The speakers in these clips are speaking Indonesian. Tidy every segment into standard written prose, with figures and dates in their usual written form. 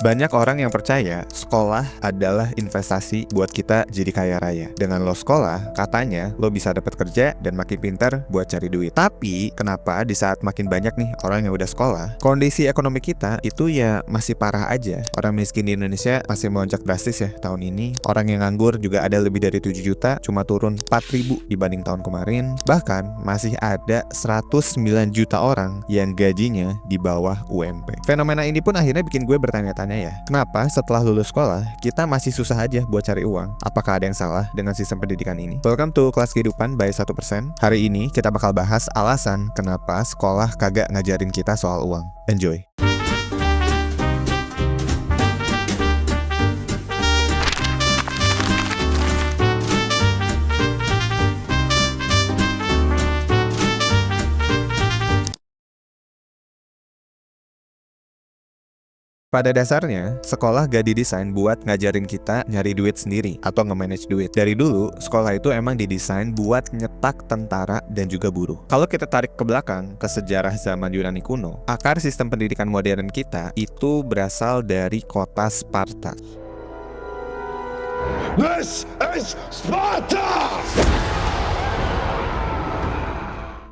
Banyak orang yang percaya sekolah adalah investasi buat kita jadi kaya raya. Dengan lo sekolah, katanya lo bisa dapat kerja dan makin pintar buat cari duit. Tapi kenapa di saat makin banyak nih orang yang udah sekolah, kondisi ekonomi kita itu ya masih parah aja. Orang miskin di Indonesia masih melonjak drastis ya tahun ini. Orang yang nganggur juga ada lebih dari 7 juta, cuma turun 4.000 dibanding tahun kemarin. Bahkan masih ada 109 juta orang yang gajinya di bawah UMP. Fenomena ini pun akhirnya bikin gue bertanya-tanya ya, kenapa setelah lulus sekolah kita masih susah aja buat cari uang? Apakah ada yang salah dengan sistem pendidikan ini? Welcome to Kelas Kehidupan by 1%. Hari ini kita bakal bahas alasan kenapa sekolah kagak ngajarin kita soal uang. Enjoy. Pada dasarnya, sekolah gak didesain buat ngajarin kita nyari duit sendiri atau nge-manage duit. Dari dulu, sekolah itu emang didesain buat nyetak tentara dan juga buruh. Kalau kita tarik ke belakang, ke sejarah zaman Yunani kuno, akar sistem pendidikan modern kita itu berasal dari kota Sparta. This is Sparta!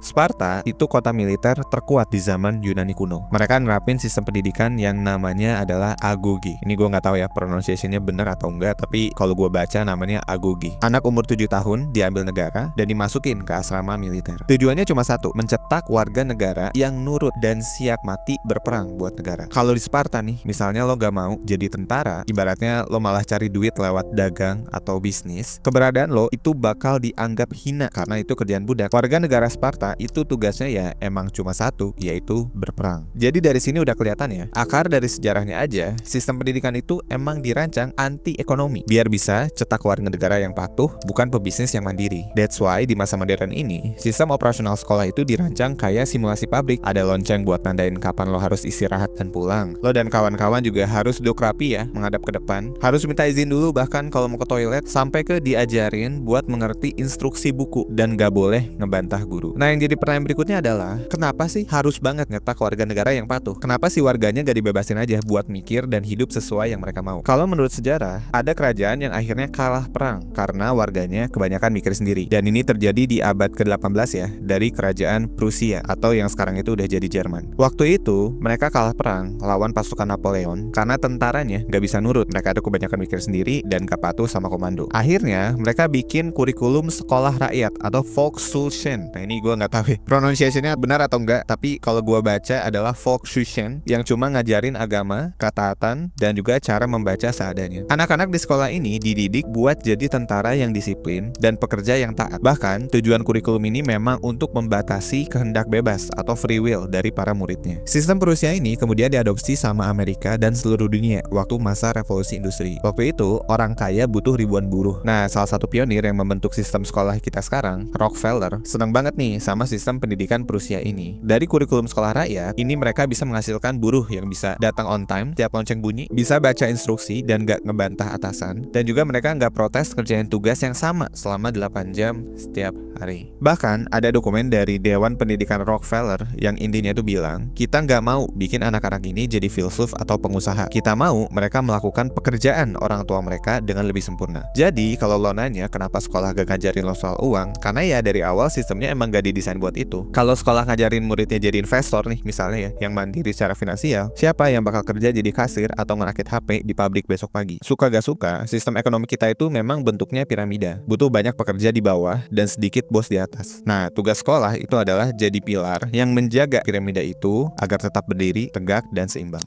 Sparta itu kota militer terkuat di zaman Yunani kuno. Mereka nerapin sistem pendidikan yang namanya adalah agoge. Ini gue nggak tahu ya pronunciation-nya bener atau enggak, tapi kalau gue baca namanya agoge. Anak umur 7 tahun diambil negara dan dimasukin ke asrama militer. Tujuannya cuma satu, mencetak warga negara yang nurut dan siap mati berperang buat negara. Kalau di Sparta nih, misalnya lo gak mau jadi tentara, ibaratnya lo malah cari duit lewat dagang atau bisnis, keberadaan lo itu bakal dianggap hina karena itu kerjaan budak. Warga negara Sparta itu tugasnya ya emang cuma satu, yaitu berperang. Jadi dari sini udah kelihatan ya, akar dari sejarahnya aja, sistem pendidikan itu emang dirancang anti ekonomi, biar bisa cetak warga negara yang patuh, bukan pebisnis yang mandiri. That's why di masa modern ini, sistem operasional sekolah itu dirancang kayak simulasi pabrik. Ada lonceng buat nandain kapan lo harus istirahat dan pulang. Lo dan kawan-kawan juga harus duduk rapi ya, menghadap ke depan. Harus minta izin dulu bahkan kalau mau ke toilet, sampai ke diajarin buat mengerti instruksi buku dan gak boleh ngebantah guru. Nah, yang jadi pertanyaan berikutnya adalah, kenapa sih harus banget nyetak warga negara yang patuh? Kenapa sih warganya gak dibebasin aja buat mikir dan hidup sesuai yang mereka mau? Kalau menurut sejarah, ada kerajaan yang akhirnya kalah perang karena warganya kebanyakan mikir sendiri. Dan ini terjadi di abad ke-18 ya, dari kerajaan Prusia atau yang sekarang itu udah jadi Jerman. Waktu itu, mereka kalah perang lawan pasukan Napoleon karena tentaranya gak bisa nurut. Mereka tuh kebanyakan mikir sendiri dan gak patuh sama komando. Akhirnya, mereka bikin kurikulum sekolah rakyat atau Volksschule. Nah, ini gue nggak tahu ya pronunciation-nya benar atau enggak, tapi kalau gua baca adalah Volksschule yang cuma ngajarin agama, ketaatan, dan juga cara membaca seadanya. Anak-anak di sekolah ini dididik buat jadi tentara yang disiplin dan pekerja yang taat. Bahkan tujuan kurikulum ini memang untuk membatasi kehendak bebas atau free will dari para muridnya. Sistem Prusia ini kemudian diadopsi sama Amerika dan seluruh dunia waktu masa revolusi industri. Waktu itu orang kaya butuh ribuan buruh. Nah, salah satu pionir yang membentuk sistem sekolah kita sekarang, Rockefeller, senang banget nih sama sistem pendidikan Prusia ini. Dari kurikulum sekolah rakyat, ini mereka bisa menghasilkan buruh yang bisa datang on time tiap lonceng bunyi, bisa baca instruksi dan gak ngebantah atasan, dan juga mereka gak protes kerjain tugas yang sama selama 8 jam setiap hari. Bahkan ada dokumen dari Dewan Pendidikan Rockefeller yang intinya itu bilang, kita gak mau bikin anak-anak ini jadi filsuf atau pengusaha. Kita mau mereka melakukan pekerjaan orang tua mereka dengan lebih sempurna. Jadi kalau lo nanya kenapa sekolah gak ngajarin lo soal uang, karena ya dari awal sistemnya emang gak didesain buat itu. Kalau sekolah ngajarin muridnya jadi investor nih misalnya ya, yang mandiri secara finansial, siapa yang bakal kerja jadi kasir atau ngerakit HP di pabrik besok pagi? Suka gak suka, sistem ekonomi kita itu memang bentuknya piramida. Butuh banyak pekerja di bawah dan sedikit bos di atas. Nah, tugas sekolah itu adalah jadi pilar yang menjaga piramida itu agar tetap berdiri, tegak, dan seimbang.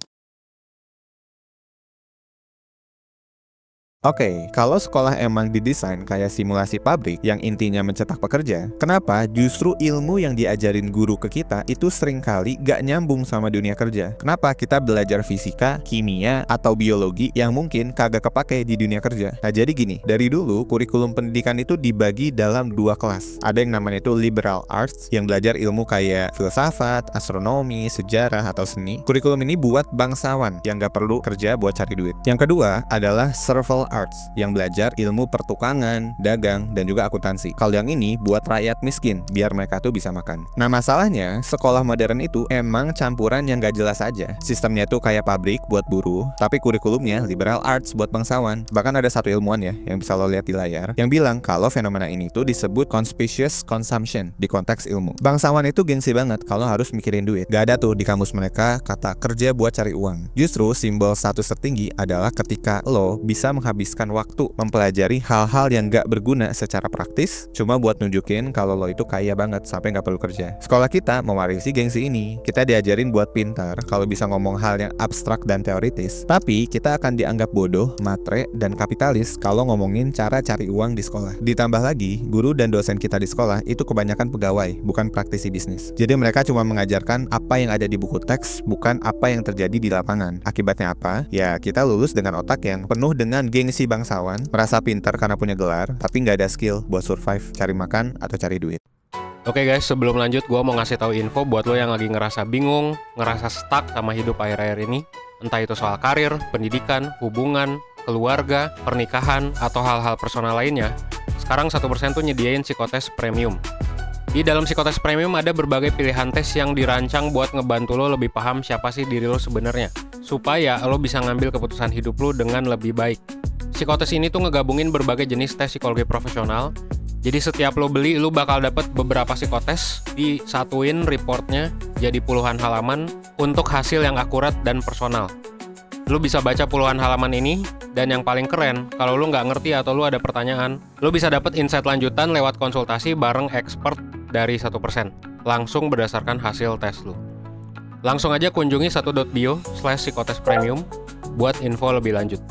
Oke, kalau sekolah emang didesain kayak simulasi pabrik yang intinya mencetak pekerja, kenapa justru ilmu yang diajarin guru ke kita itu seringkali gak nyambung sama dunia kerja? Kenapa kita belajar fisika, kimia, atau biologi yang mungkin kagak kepake di dunia kerja? Nah, jadi gini, dari dulu kurikulum pendidikan itu dibagi dalam 2 kelas. Ada yang namanya itu liberal arts, yang belajar ilmu kayak filsafat, astronomi, sejarah, atau seni. Kurikulum ini buat bangsawan yang gak perlu kerja buat cari duit. Yang kedua adalah serval arts yang belajar ilmu pertukangan, dagang, dan juga akuntansi. Kalau yang ini buat rakyat miskin, biar mereka tuh bisa makan. Nah masalahnya, sekolah modern itu emang campuran yang gak jelas aja. Sistemnya tuh kayak pabrik buat buruh, tapi kurikulumnya liberal arts buat bangsawan. Bahkan ada satu ilmuwan ya, yang bisa lo lihat di layar, yang bilang kalau fenomena ini tuh disebut conspicuous consumption di konteks ilmu. Bangsawan itu gengsi banget kalau harus mikirin duit. Gak ada tuh di kamus mereka kata kerja buat cari uang. Justru simbol status tertinggi adalah ketika lo bisa menghabiskan waktu mempelajari hal-hal yang gak berguna secara praktis, cuma buat nunjukin kalau lo itu kaya banget sampai gak perlu kerja. Sekolah kita mewarisi gengsi ini. Kita diajarin buat pintar kalau bisa ngomong hal yang abstrak dan teoritis, tapi kita akan dianggap bodoh, matre, dan kapitalis kalau ngomongin cara cari uang di sekolah. Ditambah lagi, guru dan dosen kita di sekolah itu kebanyakan pegawai, bukan praktisi bisnis. Jadi mereka cuma mengajarkan apa yang ada di buku teks, bukan apa yang terjadi di lapangan. Akibatnya apa? Ya kita lulus dengan otak yang penuh dengan gengsi bangsawan, merasa pintar karena punya gelar, tapi nggak ada skill buat survive, cari makan, atau cari duit. Oke guys, sebelum lanjut gue mau ngasih tahu info buat lo yang lagi ngerasa bingung, ngerasa stuck sama hidup akhir-akhir ini. Entah itu soal karir, pendidikan, hubungan, keluarga, pernikahan, atau hal-hal personal lainnya. Sekarang 1% tuh nyediain psikotes premium. Di dalam psikotes premium ada berbagai pilihan tes yang dirancang buat ngebantu lo lebih paham siapa sih diri lo sebenarnya, supaya lo bisa ngambil keputusan hidup lo dengan lebih baik. Psikotes ini tuh ngegabungin berbagai jenis tes psikologi profesional. Jadi setiap lo beli, lo bakal dapet beberapa psikotes, disatuin reportnya jadi puluhan halaman untuk hasil yang akurat dan personal. Lo bisa baca puluhan halaman ini, dan yang paling keren, kalau lo nggak ngerti atau lo ada pertanyaan, lo bisa dapet insight lanjutan lewat konsultasi bareng expert dari 1%, langsung berdasarkan hasil tes lo. Langsung aja kunjungi 1.bio/psikotespremium buat info lebih lanjut.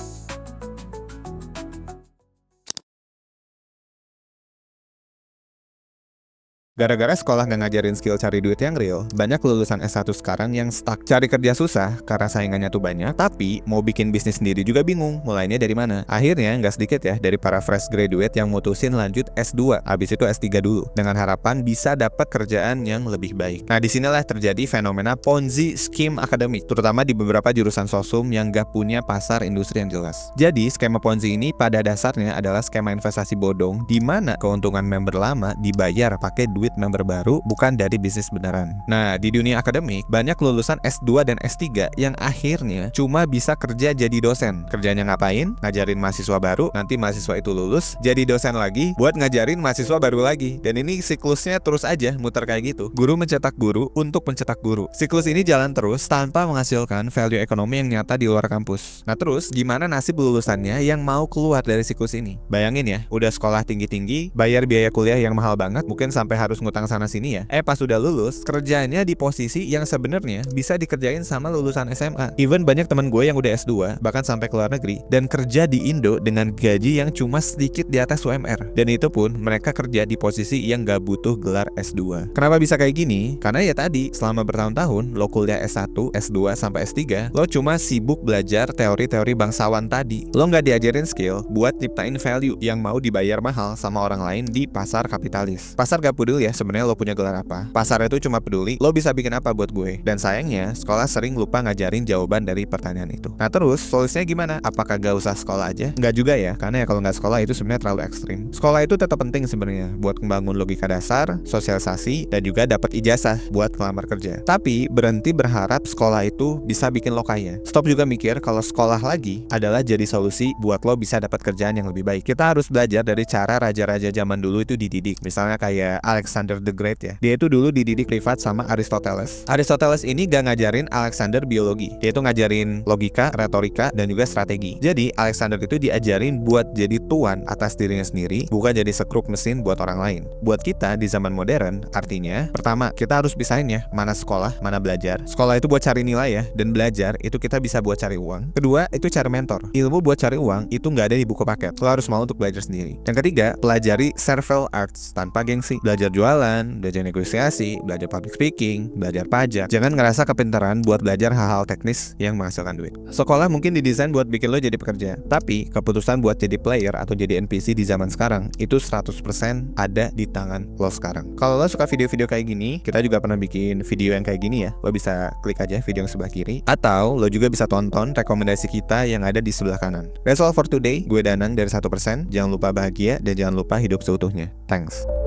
Gara-gara sekolah nggak ngajarin skill cari duit yang real, banyak lulusan S1 sekarang yang stuck. Cari kerja susah karena saingannya tuh banyak, tapi mau bikin bisnis sendiri juga bingung, mulainya dari mana. Akhirnya nggak sedikit ya dari para fresh graduate yang mutusin lanjut S2, abis itu S3 dulu, dengan harapan bisa dapat kerjaan yang lebih baik. Nah disinilah terjadi fenomena Ponzi scheme akademik, terutama di beberapa jurusan sosum yang nggak punya pasar industri yang jelas. Jadi skema Ponzi ini pada dasarnya adalah skema investasi bodong, di mana keuntungan member lama dibayar pakai duit member baru, bukan dari bisnis beneran. Nah, di dunia akademik, banyak lulusan S2 dan S3 yang akhirnya cuma bisa kerja jadi dosen. Kerjanya ngapain? Ngajarin mahasiswa baru, nanti mahasiswa itu lulus, jadi dosen lagi, buat ngajarin mahasiswa baru lagi. Dan ini siklusnya terus aja muter kayak gitu. Guru mencetak guru untuk mencetak guru. Siklus ini jalan terus tanpa menghasilkan value ekonomi yang nyata di luar kampus. Nah terus, gimana nasib lulusannya yang mau keluar dari siklus ini? Bayangin ya, udah sekolah tinggi-tinggi, bayar biaya kuliah yang mahal banget, mungkin sampai harus ngutang sana sini ya. Pas udah lulus, kerjanya di posisi yang sebenarnya bisa dikerjain sama lulusan SMA. Even banyak teman gue yang udah S2, bahkan sampai ke luar negeri, dan kerja di Indo dengan gaji yang cuma sedikit di atas UMR. Dan itu pun mereka kerja di posisi yang gak butuh gelar S2. Kenapa bisa kayak gini? Karena ya tadi, selama bertahun-tahun lo kuliah S1, S2, sampai S3, lo cuma sibuk belajar teori-teori bangsawan tadi. Lo gak diajarin skill buat nyiptain value yang mau dibayar mahal sama orang lain di pasar kapitalis. Pasar gak peduli ya sebenarnya lo punya gelar apa. Pasar itu cuma peduli lo bisa bikin apa buat gue. Dan sayangnya sekolah sering lupa ngajarin jawaban dari pertanyaan itu. Nah terus solusinya gimana? Apakah gak usah sekolah aja? Nggak juga ya, karena ya kalau nggak sekolah itu sebenarnya terlalu ekstrim. Sekolah itu tetap penting sebenarnya buat membangun logika dasar, sosialisasi, dan juga dapat ijazah buat ngelamar kerja. Tapi berhenti berharap sekolah itu bisa bikin lo kaya. Stop juga mikir kalau sekolah lagi adalah jadi solusi buat lo bisa dapat kerjaan yang lebih baik. Kita harus belajar dari cara raja-raja zaman dulu itu dididik. Misalnya kayak Alexander the Great ya. Dia itu dulu dididik privat sama Aristoteles. Aristoteles ini gak ngajarin Alexander biologi. Dia itu ngajarin logika, retorika, dan juga strategi. Jadi Alexander itu diajarin buat jadi tuan atas dirinya sendiri, bukan jadi sekrup mesin buat orang lain. Buat kita di zaman modern, artinya pertama kita harus pisahin ya, mana sekolah, mana belajar. Sekolah itu buat cari nilai ya, dan belajar itu kita bisa buat cari uang. Kedua, itu cari mentor. Ilmu buat cari uang itu nggak ada di buku paket. Lo harus mau untuk belajar sendiri. Yang ketiga, pelajari servile arts tanpa gengsi. Belajar jual jualan, belajar negosiasi, belajar public speaking, belajar pajak. Jangan ngerasa kepintaran buat belajar hal-hal teknis yang menghasilkan duit. Sekolah mungkin didesain buat bikin lo jadi pekerja, tapi keputusan buat jadi player atau jadi NPC di zaman sekarang itu 100% ada di tangan lo sekarang. Kalau lo suka video-video kayak gini, kita juga pernah bikin video yang kayak gini ya. Lo bisa klik aja video yang sebelah kiri, atau lo juga bisa tonton rekomendasi kita yang ada di sebelah kanan. That's all for today. Gue Danang dari 1%. Jangan lupa bahagia dan jangan lupa hidup seutuhnya. Thanks.